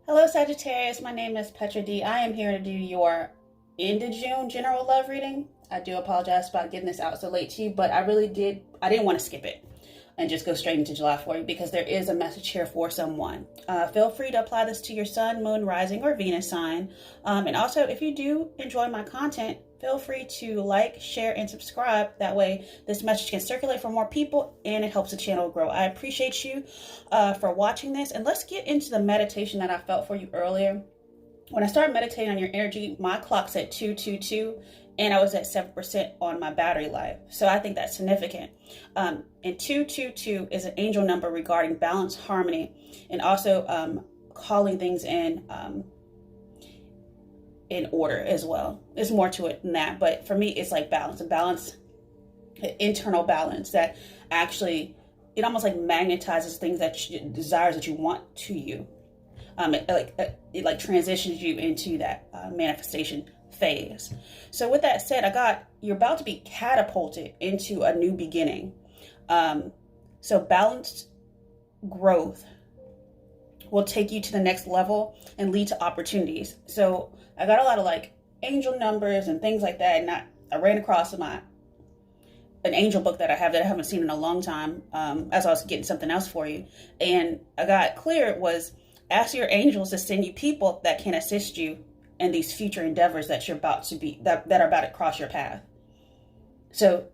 Hello Sagittarius, my name is Petra D. I am here to do your end of June general love reading. I do apologize about getting this out so late to you, but I didn't want to skip it and just go straight into July for you because there is a message here for someone. Feel free to apply this to your sun, moon, rising, or Venus sign. And also, if you do enjoy my content, feel free to like, share, and subscribe. That way this message can circulate for more people and it helps the channel grow. I appreciate you for watching this. And let's get into the meditation that I felt for you earlier. When I started meditating on your energy, my clock said 222 and I was at 7% on my battery life. So I think that's significant. And 222 is an angel number regarding balance, harmony, and also calling things in order as well. There's more to it than that, but for me, it's like balance, internal balance that actually, it almost like magnetizes things desires that you want to you. It transitions you into that manifestation phase. So with that said, you're about to be catapulted into a new beginning. So balanced growth will take you to the next level and lead to opportunities. So I got a lot of angel numbers and things like that. And I ran across an angel book that I haven't seen in a long time, as I was getting something else for you. And I got clear it was, ask your angels to send you people that can assist you in these future endeavors that you're about to be, that are about to cross your path. So,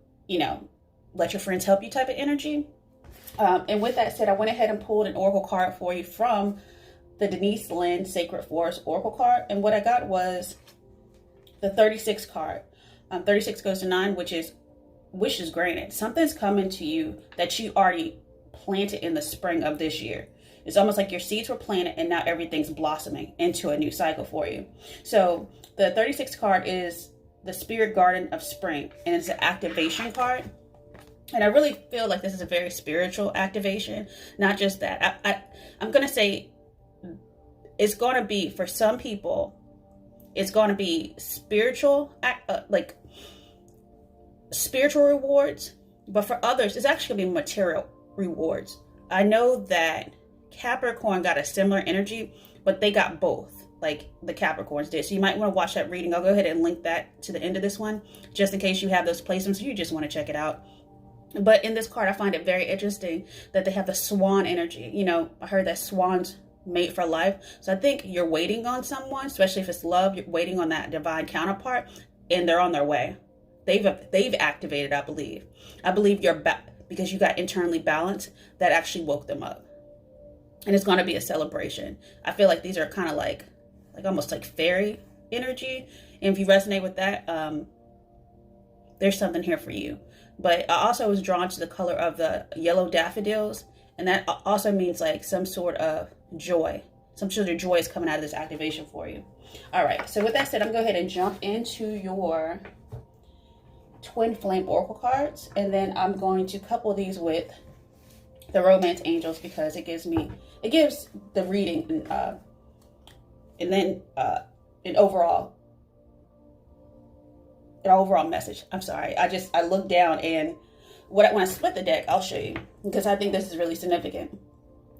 let your friends help you type of energy. And with that said, I went ahead and pulled an oracle card for you from the Denise Lynn Sacred Forest Oracle card. And what I got was the 36 card. 36 goes to 9, which is wishes granted. Something's coming to you that you already planted in the spring of this year. It's almost like your seeds were planted and now everything's blossoming into a new cycle for you. So the 36 card is the Spirit Garden of Spring, and it's an activation card. And I really feel like this is a very spiritual activation. Not just that. I'm going to say it's going to be, for some people, it's going to be spiritual, spiritual rewards. But for others, it's actually going to be material rewards. I know that Capricorn got a similar energy, but they got both, like the Capricorns did. So you might want to watch that reading. I'll go ahead and link that to the end of this one, just in case you have those placements or you just want to check it out. But in this card, I find it very interesting that they have the swan energy. I heard that swans mate for life. So I think you're waiting on someone, especially if it's love, you're waiting on that divine counterpart, and they're on their way. They've activated, I believe. I believe you're back because you got internally balanced. That actually woke them up. And it's going to be a celebration. I feel like these are kind of like almost like fairy energy. And if you resonate with that, there's something here for you. But I also was drawn to the color of the yellow daffodils. And that also means like some sort of joy. Some sort of joy is coming out of this activation for you. All right. So with that said, I'm going to go ahead and jump into your twin flame oracle cards. And then I'm going to couple these with the romance angels because it gives the reading and then an overall message. I'm sorry. I looked down and when I split the deck, I'll show you because I think this is really significant.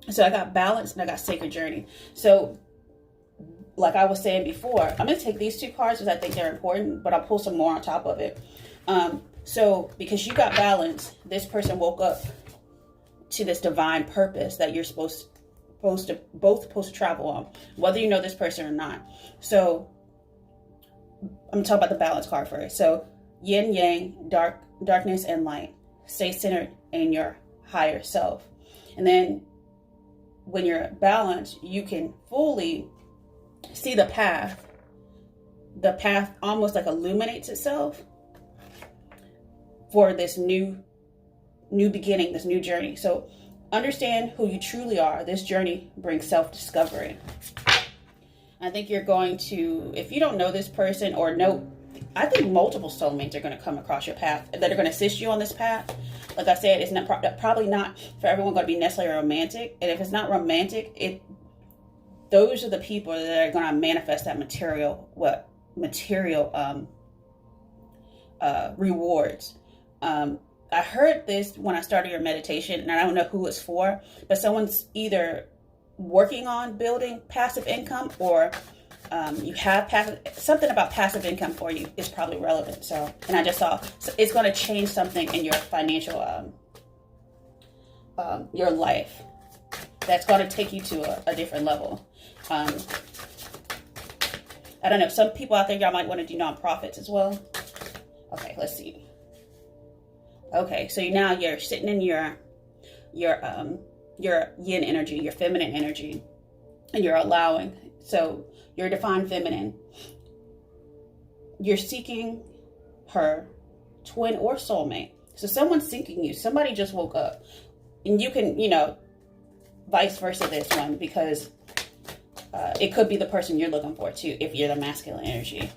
So I got balance and I got sacred journey. So like I was saying before, I'm going to take these two cards because I think they're important, but I'll pull some more on top of it. So because you got balance, this person woke up to this divine purpose that you're supposed to travel on, whether you know this person or not. So I'm talking about the balance card first. So yin yang, darkness and light. Stay centered in your higher self. And then when you're balanced, you can fully see the path. The path almost like illuminates itself for this new beginning, this new journey. So understand who you truly are. This journey brings self-discovery. I think you're going to, if you don't know this person or I think multiple soulmates are going to come across your path that are going to assist you on this path. Like I said, it's not probably not for everyone going to be necessarily romantic. And if it's not romantic, those are the people that are going to manifest that material rewards. I heard this when I started your meditation, and I don't know who it's for, but someone's either working on building passive income, or you have something about passive income for you is probably relevant. So, and I just saw, so it's going to change something in your financial, your life, that's going to take you to a different level. I don't know. Some people out there, y'all might want to do nonprofits as well. Okay, let's see. Okay, so now you're sitting in your yin energy, your feminine energy, and you're allowing. So your divine feminine, you're seeking her twin or soulmate. So someone's seeking you. Somebody just woke up, and you can, vice versa this one, because it could be the person you're looking for too, if you're the masculine energy.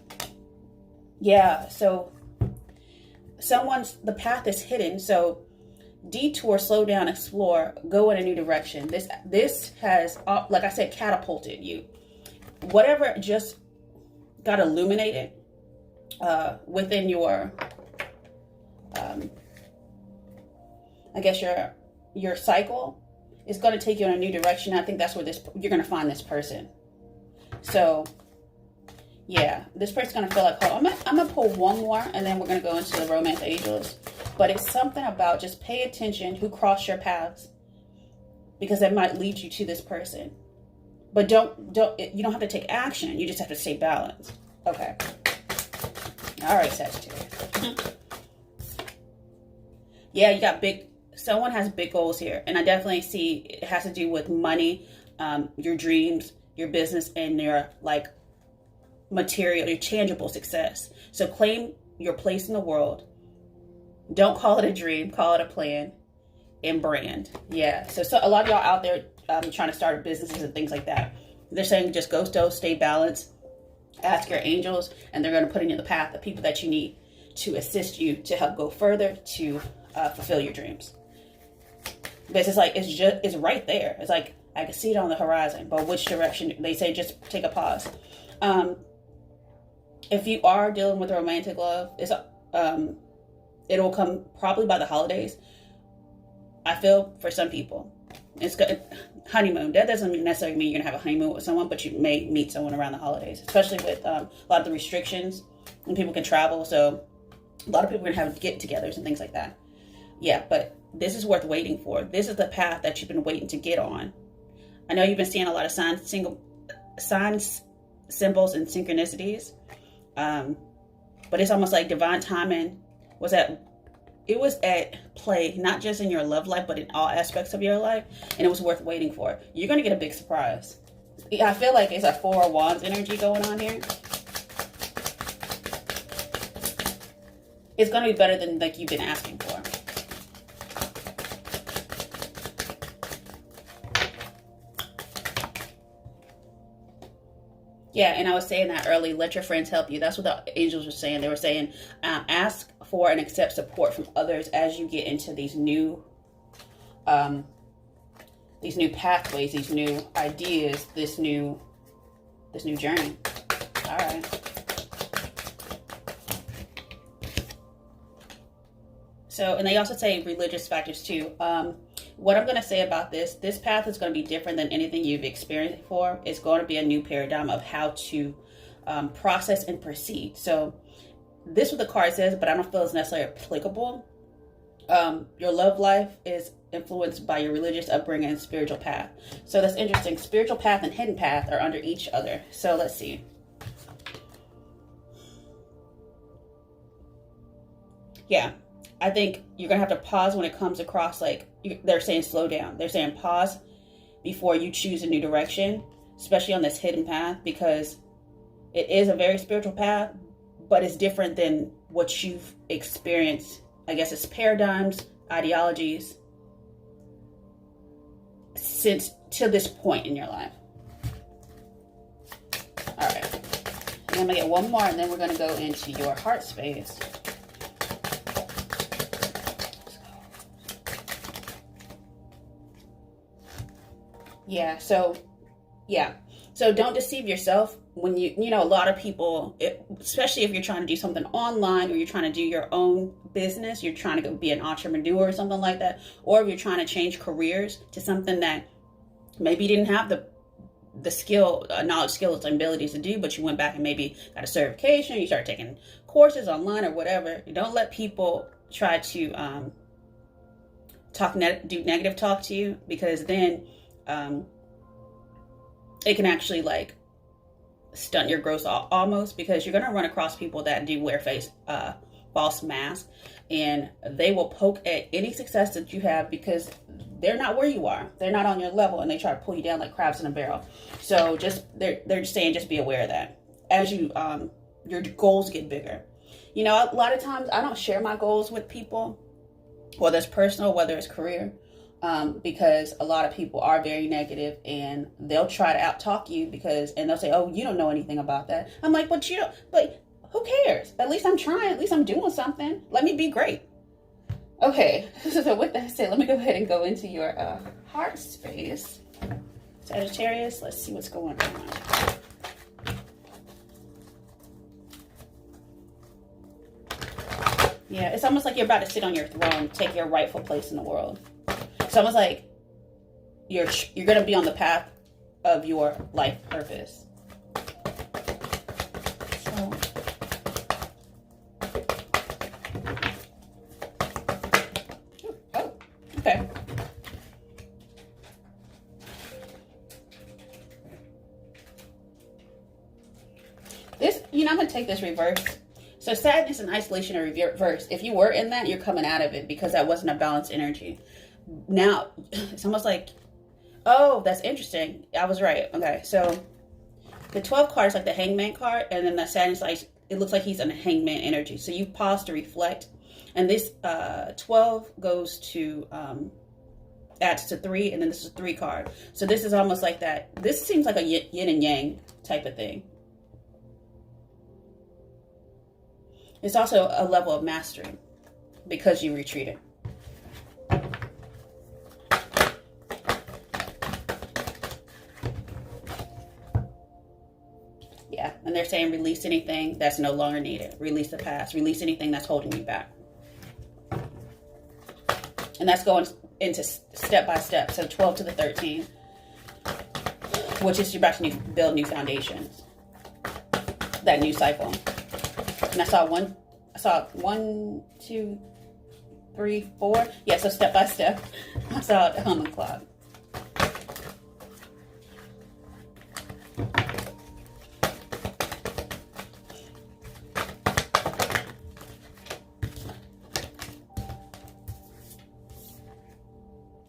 Yeah, so the path is hidden. So detour, slow down, explore, go in a new direction. This has, like I said, catapulted you. Whatever just got illuminated within your, I guess your cycle is going to take you in a new direction. I think that's where you're going to find this person. So yeah, this person's going to feel like, I'm going to pull one more, and then we're going to go into the romance angels. But it's something about just pay attention who crossed your paths, because it might lead you to this person. But you don't have to take action. You just have to stay balanced. Okay. All right, Sagittarius. Yeah, someone has big goals here. And I definitely see it has to do with money, your dreams, your business, and your material, your tangible success. So claim your place in the world. Don't call it a dream, call it a plan, and brand. Yeah. So a lot of y'all out there trying to start businesses and things like that, they're saying just go stay balanced, ask your angels, and they're going to put in the path the people that you need to assist you to help go further to fulfill your dreams. Because it's right there. It's like I can see it on the horizon, but which direction? They say just take a pause. If you are dealing with romantic love, it'll come probably by the holidays. I feel for some people, it's good. Honeymoon. That doesn't necessarily mean you're gonna have a honeymoon with someone, but you may meet someone around the holidays, especially with a lot of the restrictions and people can travel. So a lot of people are gonna have get-togethers and things like that. Yeah, but this is worth waiting for. This is the path that you've been waiting to get on. I know you've been seeing a lot of signs, symbols, and synchronicities. But it's almost like divine timing was at play, not just in your love life, but in all aspects of your life. And it was worth waiting for. You're going to get a big surprise. I feel like it's a Four of Wands energy going on here. It's going to be better than you've been asking for. Yeah, and I was saying that early, let your friends help you. That's what the angels were saying. They were saying, ask for and accept support from others as you get into these new pathways, these new ideas, this new journey. All right. So, and they also say religious factors too. What I'm going to say about this path is going to be different than anything you've experienced before. It's going to be a new paradigm of how to process and proceed. So this is what the card says, but I don't feel it's necessarily applicable. Your love life is influenced by your religious upbringing and spiritual path. So that's interesting. Spiritual path and hidden path are under each other. So let's see. Yeah. I think you're going to have to pause when it comes across, they're saying slow down. They're saying pause before you choose a new direction, especially on this hidden path, because it is a very spiritual path, but it's different than what you've experienced. I guess it's paradigms, ideologies, since to this point in your life. All right. And I'm going to get one more, and then we're going to go into your heart space. Yeah, so don't deceive yourself when a lot of people, especially if you're trying to do something online, or you're trying to do your own business, you're trying to be an entrepreneur or something like that, or if you're trying to change careers to something that Maybe you didn't have the skill, knowledge, skills, and abilities to do, but you went back and maybe got a certification. You started taking courses online or whatever. You don't let people try to do negative talk to you, because then it can actually like stunt your growth almost, because you're going to run across people that do wear false masks, and they will poke at any success that you have because they're not where you are. They're not on your level, and they try to pull you down like crabs in a barrel. So they're just saying, just be aware of that as you your goals get bigger. You know, a lot of times I don't share my goals with people, whether it's personal, whether it's career, because a lot of people are very negative, and they'll try to out-talk you and they'll say, oh, you don't know anything about that. I'm like, but who cares? At least I'm trying. At least I'm doing something. Let me be great. Okay, so with that said, let me go ahead and go into your heart space. Sagittarius, let's see what's going on. Yeah, it's almost like you're about to sit on your throne, take your rightful place in the world. It's almost like you're going to be on the path of your life purpose. So, oh, okay. This, I'm going to take this reverse. So sadness and isolation are reversed. If you were in that, you're coming out of it because that wasn't a balanced energy. Now, it's almost like, oh, that's interesting. I was right. Okay, so the 12 card is like the hangman card, and then the sadness, like, it looks like he's in a hangman energy. So you pause to reflect. And this 12 goes to, adds to 3, and then this is a 3 card. So this is almost like that. This seems like a yin and yang type of thing. It's also a level of mastery because you retreated. Yeah, and they're saying release anything that's no longer needed. Release the past. Release anything that's holding you back. And that's going into step by step. So 12 to the 13, which is you're about to build new foundations. That new cycle. And I saw 1, 2, 3, 4. Yeah, so step by step. I saw it on the clock.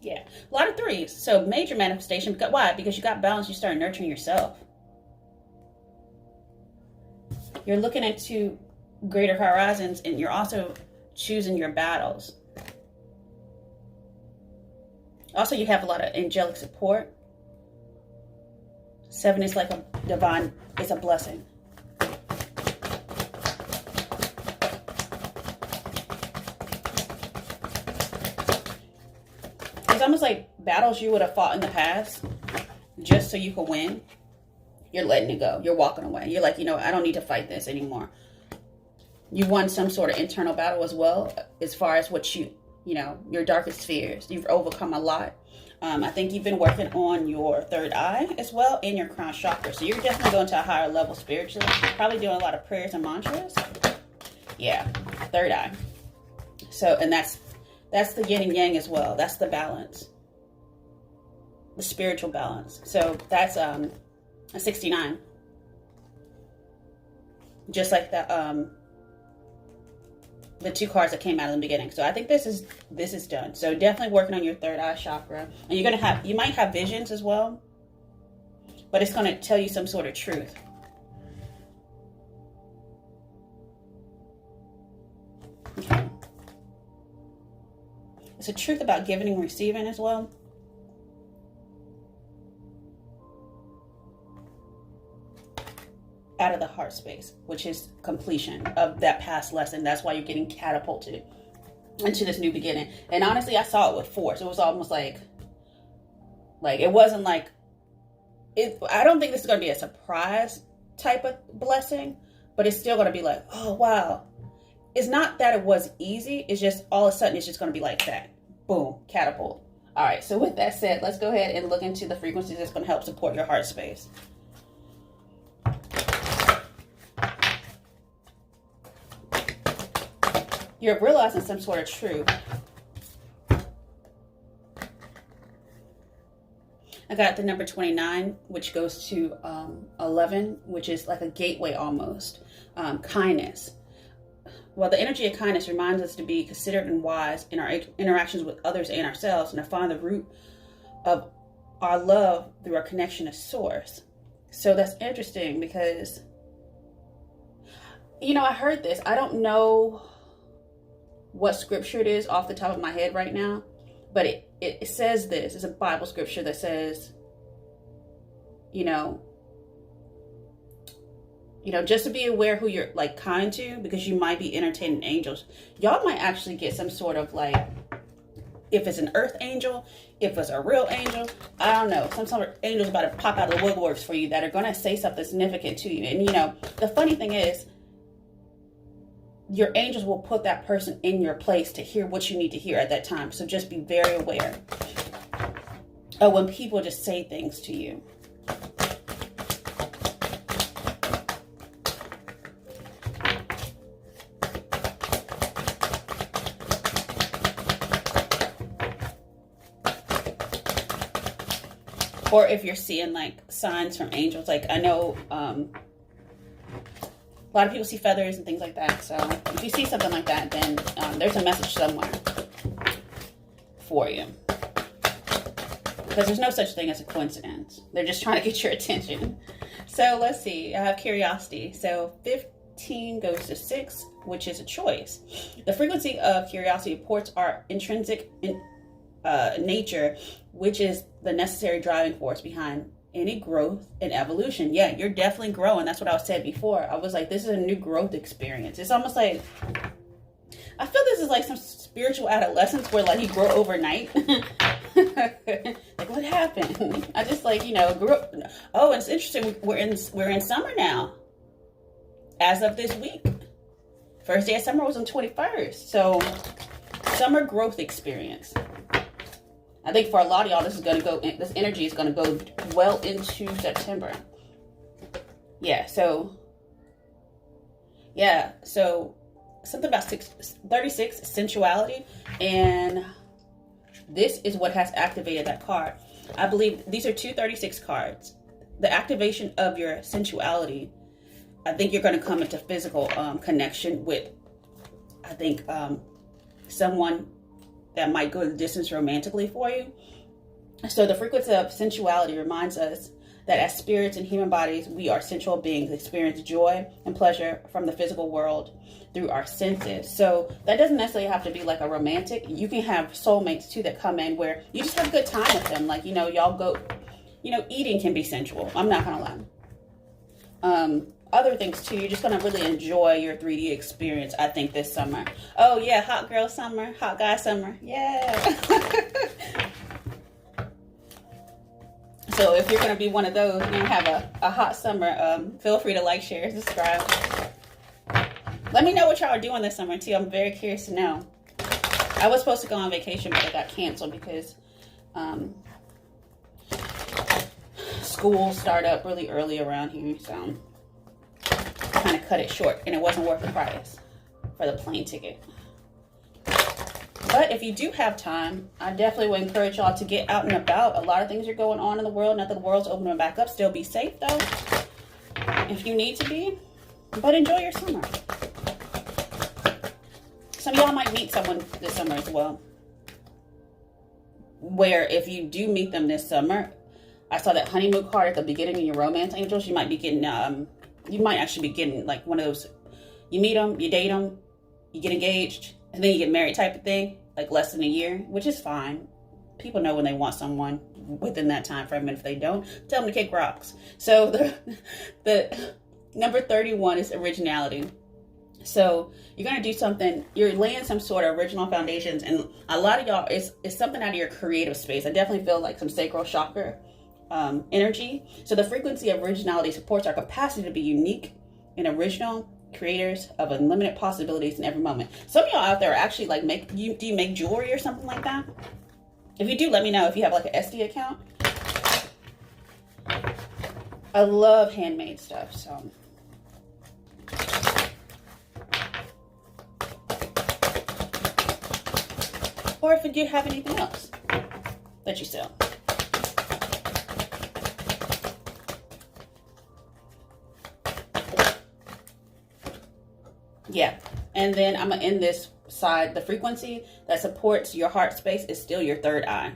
Yeah, a lot of 3s. So major manifestation. Why? Because you got balance. You start nurturing yourself. You're looking into greater horizons, and you're also choosing your battles. Also, you have a lot of angelic support. 7 is like a divine, it's a blessing. It's almost like battles you would have fought in the past just so you could win. You're letting it go. You're walking away. You're like, I don't need to fight this anymore. You won some sort of internal battle as well, as far as what your darkest fears. You've overcome a lot. I think you've been working on your third eye as well, and your crown chakra. So you're definitely going to a higher level spiritually. Probably doing a lot of prayers and mantras. Yeah, third eye. So, and that's the yin and yang as well. That's the balance. The spiritual balance. So that's a 69. Just like the 2 cards that came out in the beginning. So I think this is done. So definitely working on your third eye chakra. And you might have visions as well, but it's going to tell you some sort of truth. Okay. It's a truth about giving and receiving as well. Out of the heart space, which is completion of that past lesson. That's why you're getting catapulted into this new beginning. And honestly, I saw it with force. It was almost like it wasn't like it. I don't think this is going to be a surprise type of blessing, but it's still going to be like, oh wow. It's not that it was easy. It's just all of a sudden it's just going to be like that. Boom, catapult. All right, so with that said, let's go ahead and look into the frequencies that's going to help support your heart space. You're realizing some sort of truth. I got the number 29, which goes to 11, which is like a gateway almost. Kindness. Well, the energy of kindness reminds us to be considerate and wise in our interactions with others and ourselves, and to find the root of our love through our connection to source. So that's interesting because, you know, I heard this. I don't know what scripture it is off the top of my head right now, but it says this. It's a Bible scripture that says, you know, just to be aware who you're like kind to, because you might be entertaining angels. Y'all might actually get some sort of like, if it's an earth angel, if it's a real angel, I don't know. Some sort of angel's about to pop out of the woodworks for you that are going to say something significant to you. And you know, the funny thing is, your angels will put that person in your place to hear what you need to hear at that time. So just be very aware of when people just say things to you. Or if you're seeing like signs from angels, like I know a lot of people see feathers and things like that. So if you see something like that, then there's a message somewhere for you. Because there's no such thing as a coincidence. They're just trying to get your attention. So let's see. I have curiosity. So 15 goes to 6, which is a choice. The frequency of curiosity reports our intrinsic nature, which is the necessary driving force behind any growth and evolution. Yeah, you're definitely growing. That's what I said before. I was like, this is a new growth experience. It's almost like, I feel this is like some spiritual adolescence where like you grow overnight. Like, what happened? I just like, you know, grew up. Oh, it's interesting. We're in summer now. As of this week. First day of summer was on 21st. So summer growth experience. I think for a lot of y'all, this energy is going to go well into September. Yeah, so something about 36, sensuality, and this is what has activated that card. I believe these are 236 cards. The activation of your sensuality, I think you're going to come into physical connection with, I think, someone that might go the distance romantically for you. So the frequency of sensuality reminds us that as spirits and human bodies, we are sensual beings, experience joy and pleasure from the physical world through our senses. So that doesn't necessarily have to be like a romantic. You can have soulmates too that come in where you just have a good time with them. Like, you know, y'all go, you know, eating can be sensual. I'm not gonna lie. Other things too, you're just gonna really enjoy your 3D experience, I think, this summer. Oh yeah, hot girl summer, hot guy summer, yeah. So if you're gonna be one of those, you're gonna have a hot summer, feel free to like, share, subscribe. Let me know what y'all are doing this summer too. I'm very curious to know. I was supposed to go on vacation, but it got canceled because school started up really early around here, so kind of cut it short, and it wasn't worth the price for the plane ticket. But if you do have time, I definitely would encourage y'all to get out and about. A lot of things are going on in the world. Not that the world's opening back up. Still be safe though, if you need to be. But enjoy your summer. Some of y'all might meet someone this summer as well, where if you do meet them this summer, I saw that honeymoon card at the beginning of your romance angels. You might be getting you might actually be getting like one of those, you meet them, you date them, you get engaged, and then you get married type of thing, like less than a year, which is fine. People know when they want someone within that time frame, and if they don't, tell them to kick rocks. So the number 31 is originality. So you're going to do something, you're laying some sort of original foundations, and a lot of y'all, it's something out of your creative space. I definitely feel like some sacral chakra energy. So the frequency of originality supports our capacity to be unique and original creators of unlimited possibilities in every moment. Some of y'all out there are actually like, do you make jewelry or something like that? If you do, let me know if you have like an SD account. I love handmade stuff, so. Or if you have anything else that you sell. Yeah, and then I'm gonna end this side. The frequency that supports your heart space is still your third eye.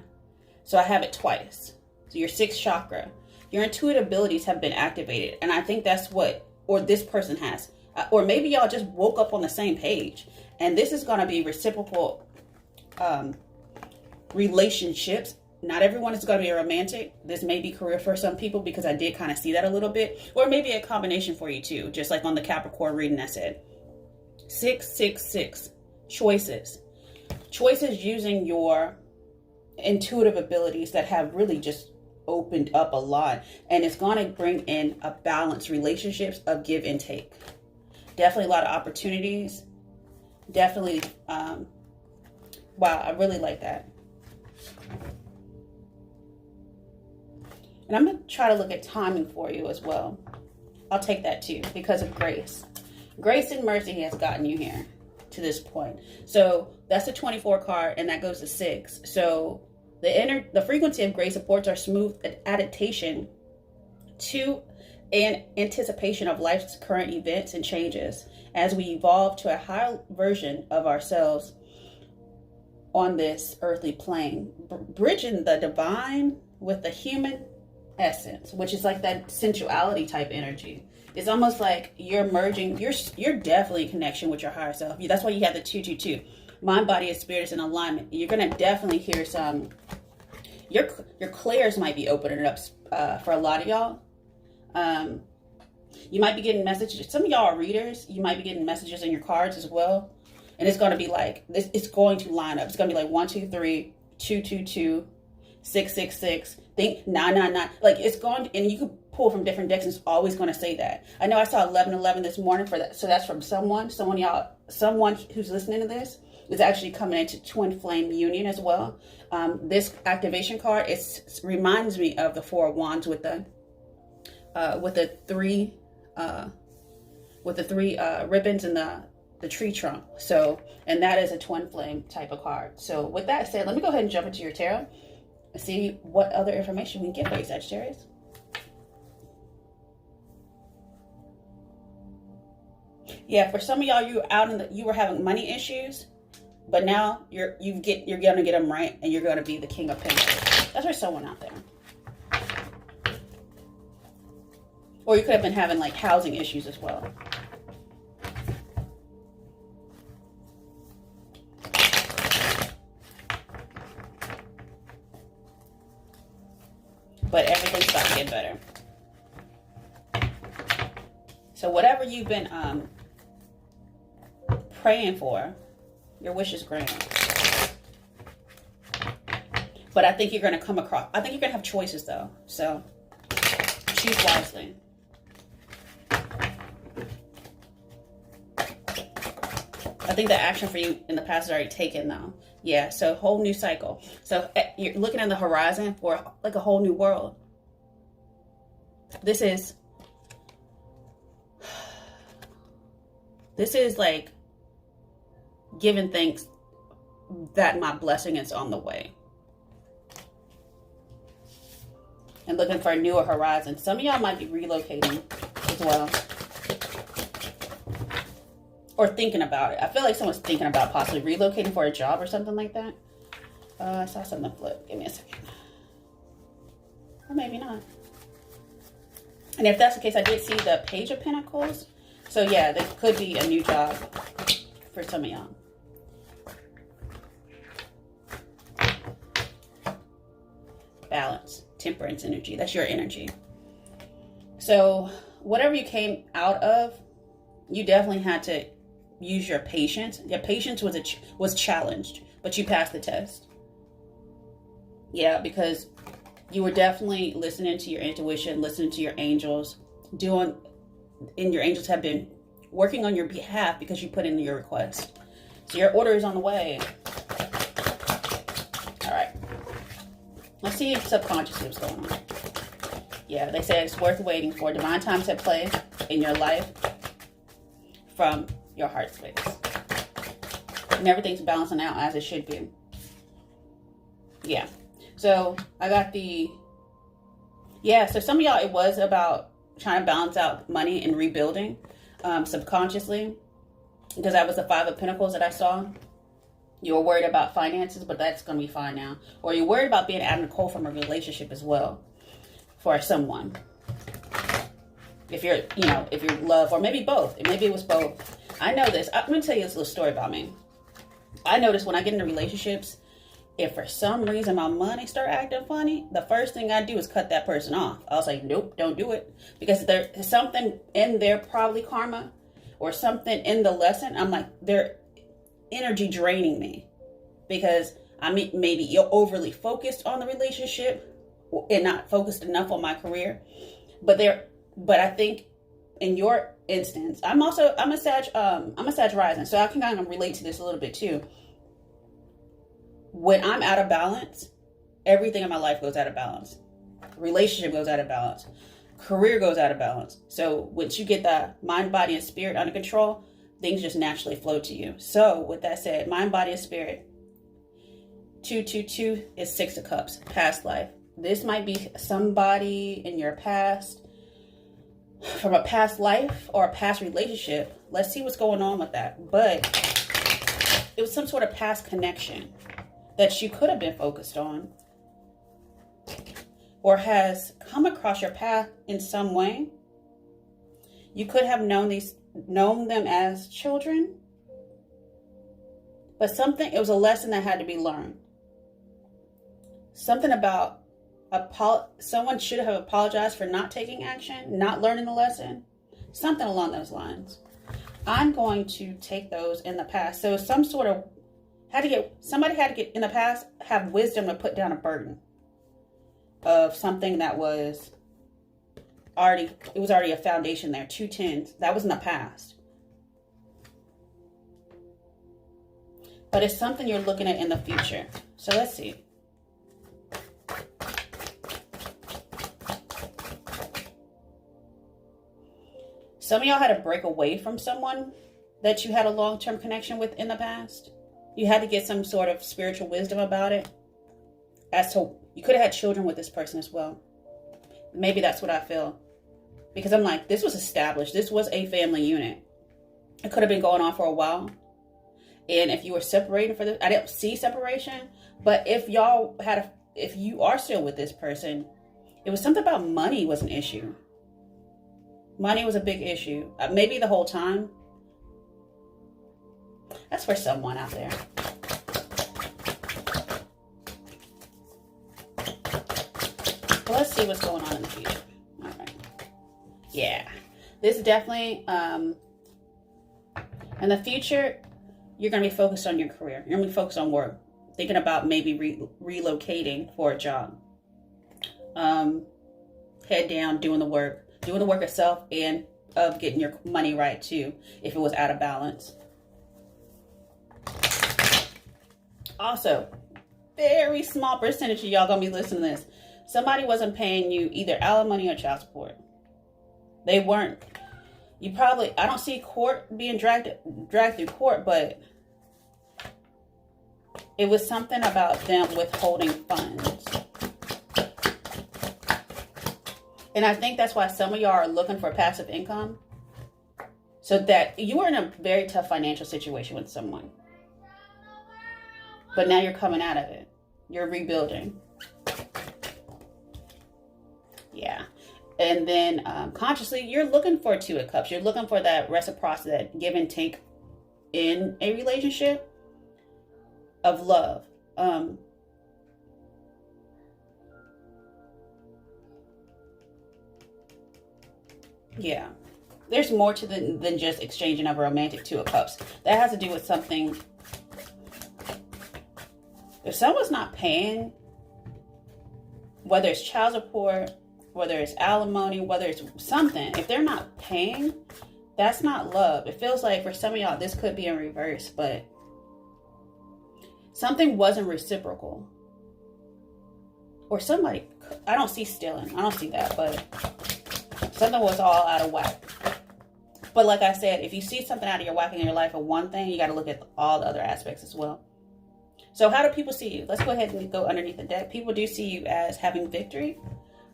So I have it twice. So your sixth chakra, your intuitive abilities have been activated. And I think that's what, or this person has. Or maybe y'all just woke up on the same page. And this is gonna be reciprocal relationships. Not everyone is gonna be romantic. This may be career for some people because I did kind of see that a little bit. Or maybe a combination for you too, just like on the Capricorn reading I said. 666, choices. Choices using your intuitive abilities that have really just opened up a lot. And it's going to bring in a balanced relationships of give and take. Definitely a lot of opportunities. Definitely, wow, I really like that. And I'm going to try to look at timing for you as well. I'll take that too because of grace. Grace and mercy has gotten you here to this point. So that's the 24 card, and that goes to 6. So the frequency of grace supports our smooth adaptation to and anticipation of life's current events and changes as we evolve to a higher version of ourselves on this earthly plane, bridging the divine with the human essence, which is like that sensuality type energy. It's almost like you're merging, you're definitely in connection with your higher self. That's why you have the 222. Mind, body, and spirit is in alignment. You're going to definitely hear some, your clairs might be opening up for a lot of y'all. You might be getting messages. Some of y'all are readers. You might be getting messages in your cards as well. And it's going to be like, this. It's going to line up. It's going to be like 123, 222, 666, think 999. Like it's going to, and you could pull from different decks, and it's always going to say that. I know I saw 1111 this morning for that. So that's from someone who's listening to this is actually coming into twin flame union as well. This activation card, it reminds me of the 4 of Wands with the three ribbons and the tree trunk. So, and that is a twin flame type of card. So with that said, let me go ahead and jump into your tarot and see what other information we can get for you, Sagittarius. Yeah, for some of y'all, you were having money issues, but now you're gonna get them right, and you're gonna be the King of Pentacles. That's for someone out there. Or you could have been having like housing issues as well. But everything's about to get better. So whatever you've been praying for, your wish is granted. But I think you're going to come across, I think you're going to have choices though. So choose wisely. I think the action for you in the past is already taken though. Yeah, so whole new cycle. So you're looking at the horizon for like a whole new world. This is like giving thanks that my blessing is on the way. And looking for a newer horizon. Some of y'all might be relocating as well. Or thinking about it. I feel like someone's thinking about possibly relocating for a job or something like that. I saw something flip. Give me a second. Or maybe not. And if that's the case, I did see the Page of Pentacles. So yeah, there could be a new job for some of y'all. Balance, temperance energy. That's your energy. So whatever you came out of, you definitely had to use your patience. Your patience was challenged, but you passed the test. Yeah, because you were definitely listening to your intuition, listening to your angels, and your angels have been working on your behalf because you put in your request. So your order is on the way. All right. Let's see subconsciously what's going on. Yeah, they say it's worth waiting for divine time to play in your life from your heart space. And everything's balancing out as it should be. Yeah. So I got so some of y'all, it was about trying to balance out money and rebuilding subconsciously, because that was the 5 of Pentacles that I saw. You were worried about finances, but that's going to be fine now. Or you're worried about being out in the cold from a relationship as well for someone. If you're, if you're love, or maybe both. Maybe it was both. I know this. I'm going to tell you this little story about me. I notice when I get into relationships, if for some reason my money start acting funny, the first thing I do is cut that person off. I was like, nope, don't do it. Because there's something in their probably karma or something in the lesson. I'm like, they're energy draining me. Because maybe you're overly focused on the relationship and not focused enough on my career. But I think in your instance, I'm a Sag rising, so I can kind of relate to this a little bit too. When I'm out of balance, everything in my life goes out of balance. Relationship goes out of balance. Career goes out of balance. So once you get the mind, body, and spirit under control, things just naturally flow to you. So with that said, mind, body, and spirit. 222 is 6 of Cups, past life. This might be somebody in your past, from a past life or a past relationship. Let's see what's going on with that. But it was some sort of past connection that you could have been focused on, or has come across your path in some way. You could have known them as children, but it was a lesson that had to be learned. Something about someone should have apologized for not taking action, not learning the lesson, something along those lines. I'm going to take those in the past. So somebody had to get in the past, have wisdom to put down a burden of something that was already a foundation there. 2 tens. That was in the past. But it's something you're looking at in the future. So let's see. Some of y'all had to break away from someone that you had a long-term connection with in the past. You had to get some sort of spiritual wisdom about it. As to, you could have had children with this person as well. Maybe that's what I feel. Because I'm like, this was established. This was a family unit. It could have been going on for a while. And if you were separated for this, I didn't see separation. But if you are still with this person, it was something about money was an issue. Money was a big issue. Maybe the whole time. That's for someone out there. But let's see what's going on in the future. All right. Yeah. This is definitely, in the future, you're going to be focused on your career. You're going to be focused on work. Thinking about maybe relocating for a job. Head down, doing the work itself, and of getting your money right too, if it was out of balance. Also, very small percentage of y'all gonna be listening to this. Somebody wasn't paying you either alimony or child support. They weren't. I don't see court being dragged through court, but it was something about them withholding funds. And I think that's why some of y'all are looking for passive income. So that you were in a very tough financial situation with someone. But now you're coming out of it. You're rebuilding. Yeah. And then consciously, you're looking for 2 of Cups. You're looking for that reciprocity, that give and take in a relationship of love. Yeah. There's more to than just exchanging of a romantic 2 of Cups. That has to do with something. If someone's not paying, whether it's child support, whether it's alimony, whether it's something, if they're not paying, that's not love. It feels like for some of y'all, this could be in reverse, but something wasn't reciprocal. or somebody, I don't see stealing. I don't see that, but something was all out of whack. But like I said, if you see something out of your whack in your life of one thing, you got to look at all the other aspects as well. So how do people see you? Let's go ahead and go underneath the deck. People do see you as having victory.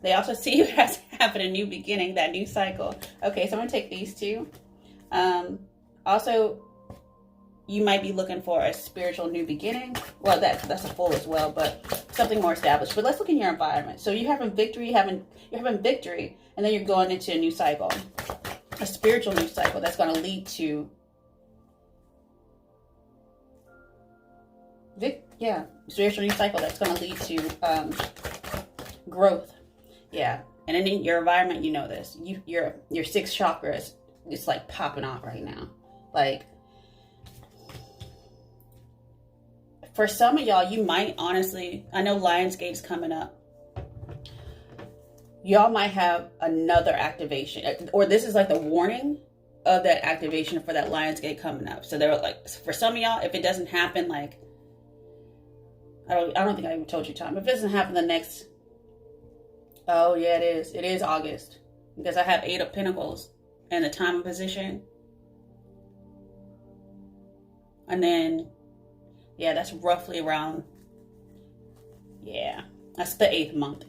They also see you as having a new beginning, that new cycle. Okay, so I'm going to take these two. Also, you might be looking for a spiritual new beginning. Well, that's a full as well, but something more established. But let's look in your environment. So you're having victory, you're having victory, and then you're going into a new cycle. A spiritual new cycle that's going to lead to spiritual new cycle that's going to lead to growth. Yeah. And then in your environment, you know this. Your sixth chakra is it's like popping out right now. Like, for some of y'all, you might honestly, I know Lionsgate's coming up. Y'all might have another activation, or this is like the warning of that activation for that Lionsgate coming up. So they're like, for some of y'all, if it doesn't happen, like, I don't think I even told you time. If it doesn't happen the next, oh yeah, it is. It is August, because I have 8 of Pentacles in the time of position. And then, yeah, that's roughly around, yeah, that's the 8th month.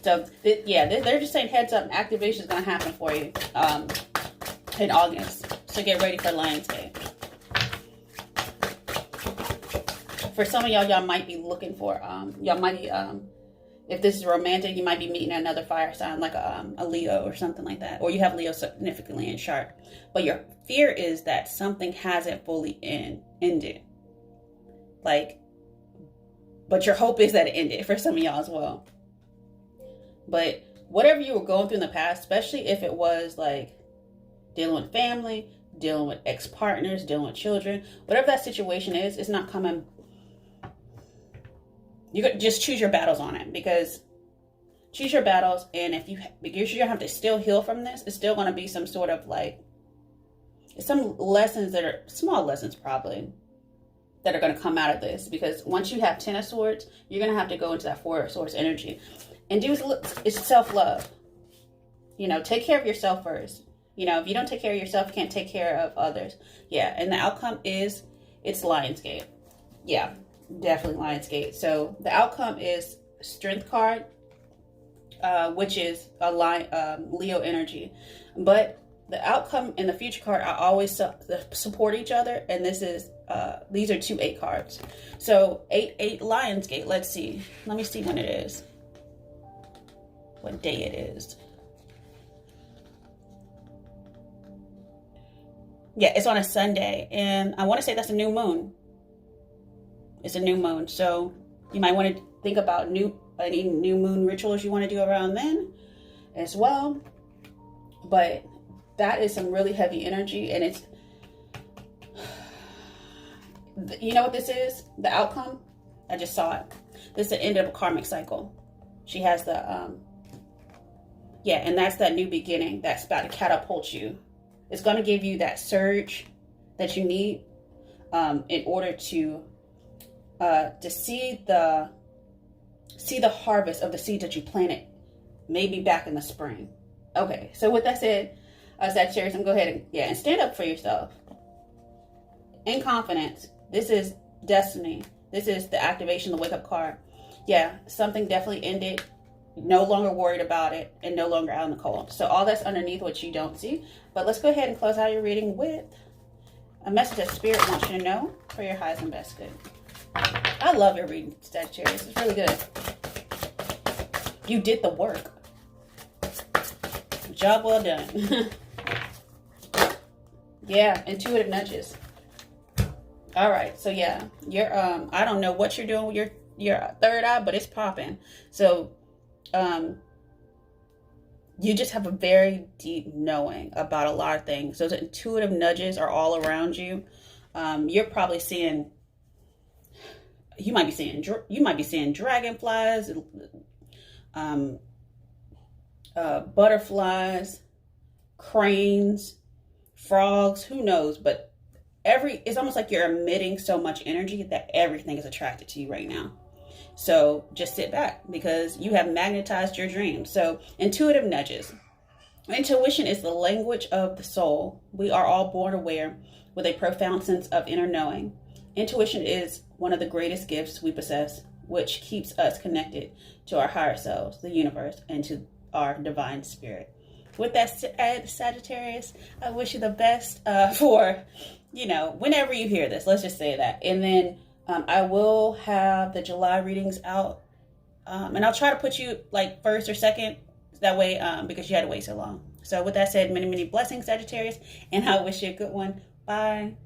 So, yeah, they're just saying heads up, activation is going to happen for you in August. So get ready for Lionsgate. For some of y'all might be looking for, y'all might be, if this is romantic, you might be meeting another fire sign, like a Leo or something like that. Or you have Leo significantly in chart. But your fear is that something hasn't fully ended. Like, but your hope is that it ended for some of y'all as well. But whatever you were going through in the past, especially if it was like dealing with family, dealing with ex-partners, dealing with children, whatever that situation is, it's not coming. You could just choose your battles on it, because choose your battles. And because you have to still heal from this, it's still going to be some sort of like, some lessons that are small lessons probably that are going to come out of this. Because once you have 10 of Swords, you're going to have to go into that 4 of Swords energy. And it's self-love. You know, take care of yourself first. You know, if you don't take care of yourself, you can't take care of others. Yeah, and the outcome is, it's Lionsgate. Yeah, definitely Lionsgate. So the outcome is Strength card, which is a Leo energy. But the outcome and the future card are always support each other. And this is, these are 2 8 cards. So 8 Lionsgate. Let's see. Let me see when it is. What day it is. Yeah, it's on a Sunday, and I want to say that's a new moon. It's a new moon, so you might want to think about any new moon rituals you want to do around then as well. But that is some really heavy energy, and it's, you know what this is? The outcome? I just saw it. This is the end of a karmic cycle. She has the yeah, and that's that new beginning that's about to catapult you. It's going to give you that surge that you need in order to see the harvest of the seeds that you planted maybe back in the spring. Okay, so with that said, Sagittarius, I'm going to go ahead and stand up for yourself. In confidence. This is destiny. This is the activation, the wake-up card. Yeah, something definitely ended. No longer worried about it, and no longer out in the cold. So all that's underneath what you don't see. But let's go ahead and close out your reading with a message that Spirit wants you to know for your highest and best good. I love your reading, Sagittarius. It's really good. You did the work. Job well done. Yeah, intuitive nudges. All right, so yeah, you're I don't know what you're doing with your third eye, but it's popping. So you just have a very deep knowing about a lot of things. Those intuitive nudges are all around you. You're probably seeing, you might be seeing dragonflies, butterflies, cranes, frogs, who knows, but it's almost like you're emitting so much energy that everything is attracted to you right now. So just sit back, because you have magnetized your dreams. So intuitive nudges. Intuition is the language of the soul. We are all born aware with a profound sense of inner knowing. Intuition is one of the greatest gifts we possess, which keeps us connected to our higher selves, the universe, and to our divine spirit. With that said, Sagittarius, I wish you the best for, whenever you hear this. Let's just say that. And then I will have the July readings out. And I'll try to put you like first or second. That way, because you had to wait so long. So with that said, many, many blessings, Sagittarius. And I wish you a good one. Bye.